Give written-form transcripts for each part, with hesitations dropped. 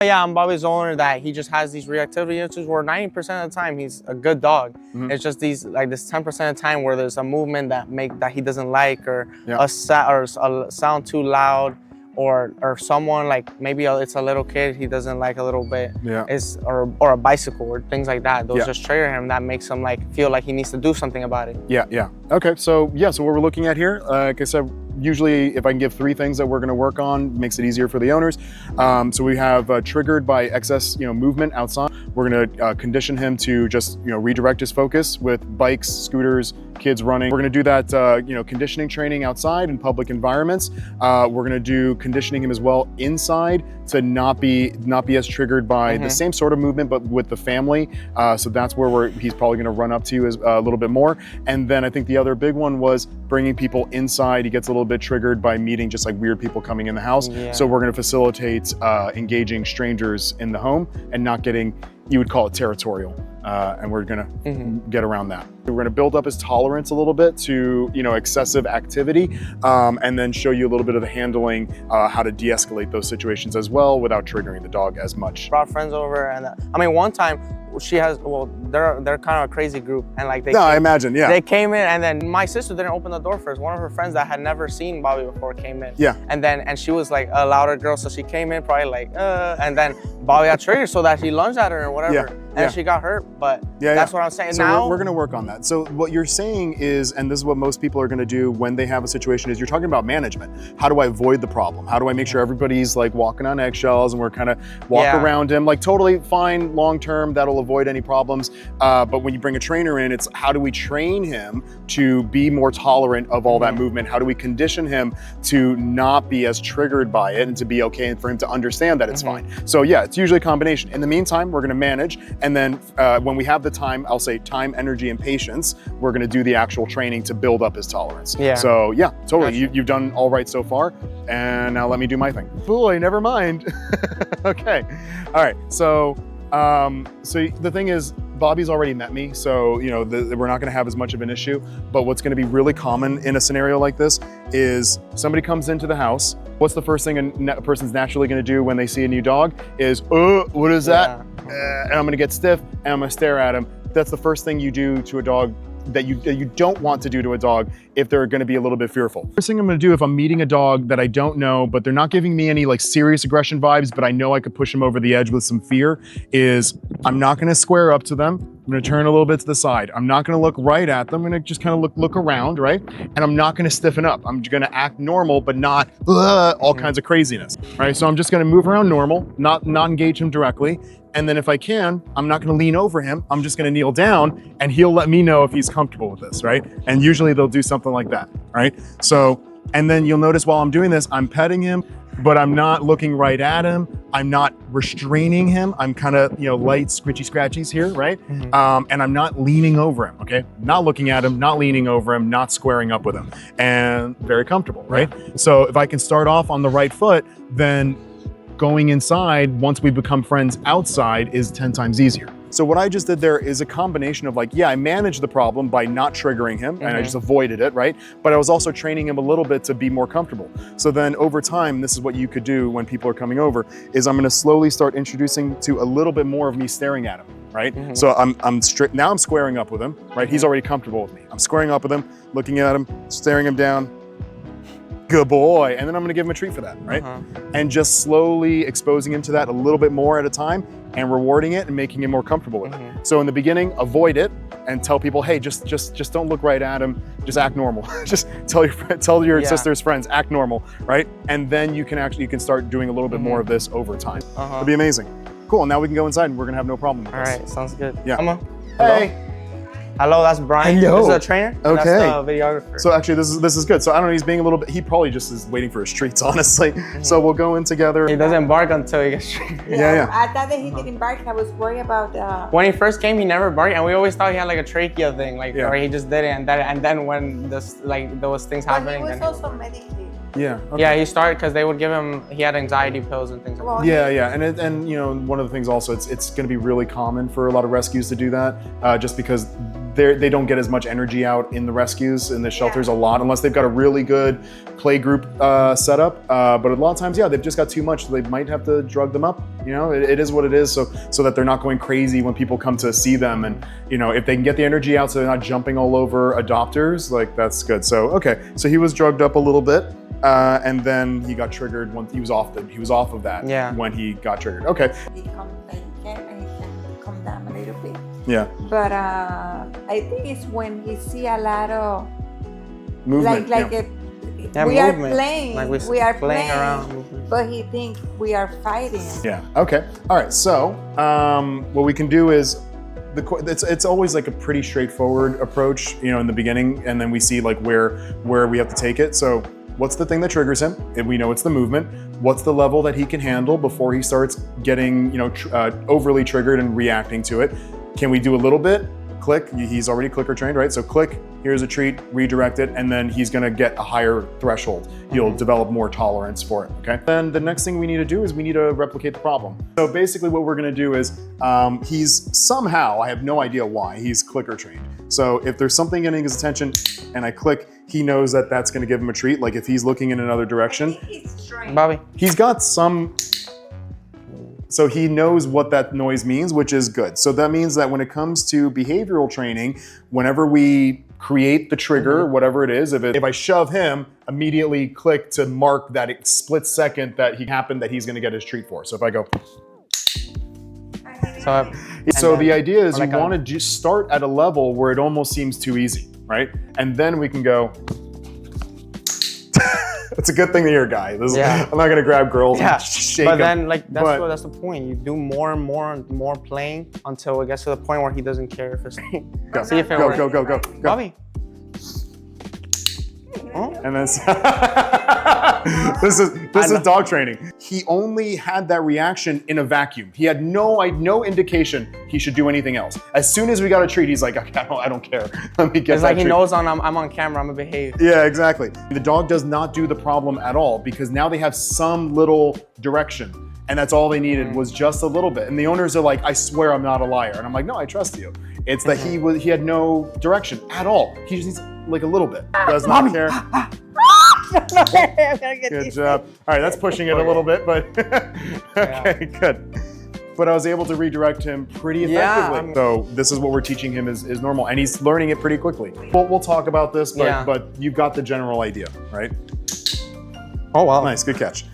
Yeah, I'm Bobby's owner that he just has these reactivity issues where 90% of the time he's a good dog. It's just these like this 10% of the time where there's a movement that he doesn't like, or a sound too loud, or someone like maybe it's a little kid he doesn't like a little bit, or a bicycle or things like that. Those just trigger him. That makes him like feel like he needs to do something about it. Okay, so what we're looking at here, like I said, usually if I can give 3 things that we're going to work on, makes it easier for the owners. So we have triggered by excess movement outside. We're going to condition him to just redirect his focus with bikes, scooters, kids running. We're going to do that conditioning training outside in public environments. We're going to do conditioning him as well inside to not be as triggered by the same sort of movement, but with the family. So that's where he's probably going to run up to you a little bit more. And then I think the other big one was bringing people inside. He gets a little bit triggered by meeting just like weird people coming in the house. So we're going to facilitate engaging strangers in the home and not getting, you would call it territorial. And we're gonna get around that. We're gonna build up his tolerance a little bit to excessive activity, and then show you a little bit of the handling, how to de-escalate those situations as well without triggering the dog as much. Brought friends over, and I mean, one time she has, they're kind of a crazy group, and like I imagine, they came in, and then my sister didn't open the door first. One of her friends that had never seen Bobby before came in, and she was like a louder girl, so she came in probably like, and then Bobby got triggered so that he lunged at her or whatever, and she got hurt. But that's what I'm saying. So now we're going to work on that. So what you're saying is, and this is what most people are going to do when they have a situation, is you're talking about management. How do I avoid the problem? How do I make sure everybody's like walking on eggshells and we're kind of walk around him? Like totally fine long term, that'll avoid any problems. But when you bring a trainer in, it's how do we train him to be more tolerant of all that movement? How do we condition him to not be as triggered by it and to be okay, and for him to understand that it's fine? So it's usually a combination. In the meantime, we're going to manage, and then when we have the time, I'll say time, energy, and patience, we're going to do the actual training to build up his tolerance. So totally. You've done all right so far, and now let me do my thing. Boy, never mind. Okay. All right. So the thing is, Bobby's already met me, so we're not going to have as much of an issue. But what's going to be really common in a scenario like this is somebody comes into the house. What's the first thing a person's naturally going to do when they see a new dog is, what is that? And I'm going to get stiff and I'm going to stare at him. That's the first thing you do to a dog that you don't want to do to a dog if they're going to be a little bit fearful. First thing I'm going to do if I'm meeting a dog that I don't know, but they're not giving me any like serious aggression vibes, but I know I could push them over the edge with some fear, is I'm not going to square up to them. I'm going to turn a little bit to the side. I'm not going to look right at them. I'm going to just kind of look around, right? And I'm not going to stiffen up. I'm going to act normal, but not all kinds of craziness, right? So I'm just going to move around normal, not engage him directly. And then if I can, I'm not going to lean over him. I'm just going to kneel down, and he'll let me know if he's comfortable with this, right? And usually they'll do something like that, right? So, and then you'll notice while I'm doing this, I'm petting him, but I'm not looking right at him. I'm not restraining him. I'm kind of, light scritchy scratchies here, right? And I'm not leaning over him, okay? Not looking at him, not leaning over him, not squaring up with him, and very comfortable, right? So if I can start off on the right foot, then going inside, once we become friends outside, is 10 times easier. So what I just did there is a combination of I managed the problem by not triggering him, and I just avoided it, right? But I was also training him a little bit to be more comfortable. So then over time, this is what you could do when people are coming over, is I'm gonna slowly start introducing to a little bit more of me staring at him, right? So now I'm squaring up with him, right? He's already comfortable with me. I'm squaring up with him, looking at him, staring him down. Good boy. And then I'm going to give him a treat for that, right? And just slowly exposing him to that a little bit more at a time and rewarding it and making him more comfortable with it. So in the beginning, avoid it and tell people, hey, just don't look right at him. Just act normal. Just tell your sister's friends, act normal, right? And then you can start doing a little bit more of this over time. It'll be amazing. Cool. Now we can go inside and we're going to have no problem with this. All right. Sounds good. Yeah. Come on. Hey. Hello, that's Brian. Hello. This is a trainer. Okay. That's the videographer. So actually, this is good. So I don't know. He's being a little bit. He probably just is waiting for his treats, honestly. So we'll go in together. He doesn't bark until he gets treated. Yeah. I thought that he didn't bark. I was worried about. When he first came, he never barked, and we always thought he had like a trachea thing, or he just did it, and then when those things happening. But he was also medicated. Yeah. Okay. Yeah, he started because they would give him. He had anxiety pills and things like that. Yeah, and one of the things also, it's going to be really common for a lot of rescues to do that, just because they don't get as much energy out in the rescues in the shelters a lot, unless they've got a really good play group setup. But a lot of times, yeah, they've just got too much. So they might have to drug them up. You know, it is what it is. So that they're not going crazy when people come to see them. And, you know, if they can get the energy out so they're not jumping all over adopters, like that's good. So, okay. So he was drugged up a little bit. And then he got triggered when he was off of that when he got triggered. Okay. He can come down a little bit. Yeah. But I think it's when he see a lot of movement. We are playing. Like we are playing around. But he thinks we are fighting. Yeah. Okay. All right. So what we can do is it's always like a pretty straightforward approach, you know, in the beginning, and then we see like where we have to take it. So what's the thing that triggers him? If we know it's the movement. What's the level that he can handle before he starts getting, you know, overly triggered and reacting to it? Can we do a little bit? Click. He's already clicker trained, right? So click. Here's a treat. Redirect it, and then he's gonna get a higher threshold. He'll develop more tolerance for it. Okay. Then the next thing we need to do is we need to replicate the problem. So basically, what we're gonna do is he's somehow, I have no idea why, he's clicker trained. So if there's something getting his attention, and I click, he knows that that's gonna give him a treat. Like if he's looking in another direction, Bobby, he's got some. So he knows what that noise means, which is good. So that means that when it comes to behavioral training, whenever we create the trigger, whatever it is, if I shove him, immediately click to mark that split second that he's gonna get his treat for. So if I go. So the idea is you wanna just start at a level where it almost seems too easy, right? And then we can go. It's a good thing that you're a guy. I'm not gonna grab girls and shake them. But then, like, that's the point. You do more and more and more playing until it gets to the point where he doesn't care if it's. Go. See if it works. Go. Bobby. And then this is dog training. He only had that reaction in a vacuum. He had no indication he should do anything else. As soon as we got a treat, he's like, okay, I don't care. Let me get it's like he knows I'm on camera. I'm gonna behave. Yeah, exactly. The dog does not do the problem at all because now they have some little direction. And that's all they needed was just a little bit. And the owners are like, I swear I'm not a liar. And I'm like, no, I trust you. It's that he had no direction at all. He just needs like a little bit. Does not care. Good job. All right, that's pushing it a little bit, but okay, good. But I was able to redirect him pretty effectively. So this is what we're teaching him is normal, and he's learning it pretty quickly. We'll talk about this, but you've got the general idea, right? Oh, wow. Nice, good catch.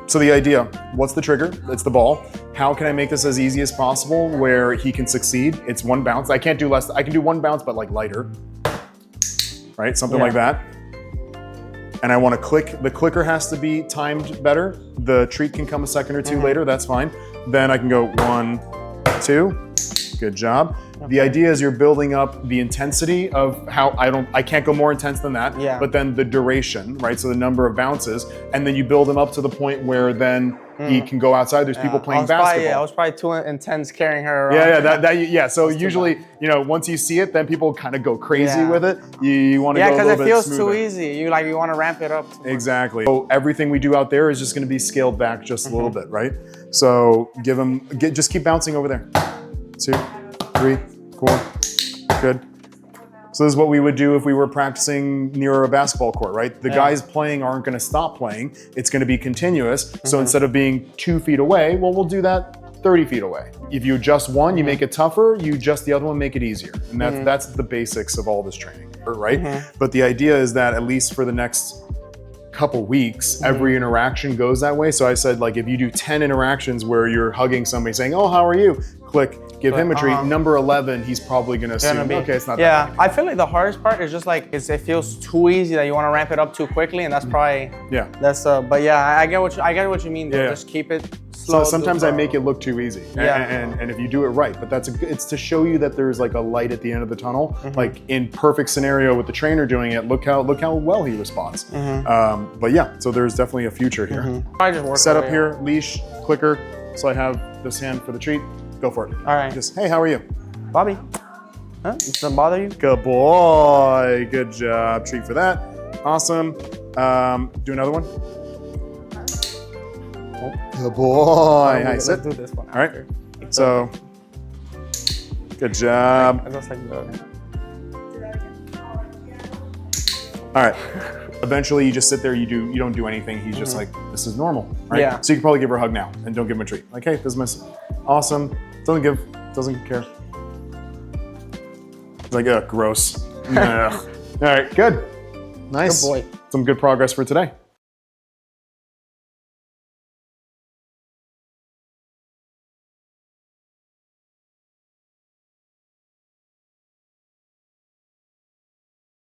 So the idea, what's the trigger? It's the ball. How can I make this as easy as possible where he can succeed? It's one bounce. I can't do less. I can do one bounce, but like lighter, right? Something like that. And I want to click. The clicker has to be timed better. The treat can come a second or two later. That's fine. Then I can go 1, 2. Good job. The idea is you're building up the intensity of how I can't go more intense than that, but then the duration, right? So the number of bounces, and then you build him up to the point where then he can go outside. There's people playing basketball. I was probably too intense carrying her around. So usually, you know, once you see it, then people kind of go crazy with it. You want to go a little bit smoother. Yeah, because it feels too easy. You want to ramp it up. Exactly. So everything we do out there is just going to be scaled back just a little bit, right? So just keep bouncing over there. 2, 3, 4, good. So this is what we would do if we were practicing near a basketball court, right? The guys playing aren't gonna stop playing. It's gonna be continuous. So instead of being 2 feet away, well, we'll do that 30 feet away. If you adjust one, you make it tougher. You adjust the other one, make it easier. And that's the basics of all this training, right? But the idea is that at least for the next couple weeks, every interaction goes that way. So I said, like, if you do 10 interactions where you're hugging somebody saying, oh, how are you? Click, give him a treat. Number 11, he's probably gonna assume, okay, it's not that bad. I feel like the hardest part is just like, it feels too easy that you want to ramp it up too quickly, and that's probably, but yeah, I get what you mean, though. Just keep it slow. So sometimes I make it look too easy, and if you do it right, but it's to show you that there's like a light at the end of the tunnel. Like in perfect scenario with the trainer doing it, look how well he responds. But yeah, so there's definitely a future here. I just work set up here, leash, clicker. So I have this hand for the treat. Go for it. All right. Just, hey, how are you? Bobby. Huh? Doesn't bother you? Good boy. Good job. Treat for that. Awesome. Do another one. Good boy. Nice. Let's do this one. All right. So, good job. That's like All right. Eventually, you just sit there. You don't do anything. He's just like, this is normal, right? Yeah. So you can probably give her a hug now and don't give him a treat. Like, hey, this is my awesome. Doesn't care. It's like, gross. All right, good. Nice. Good boy. Some good progress for today.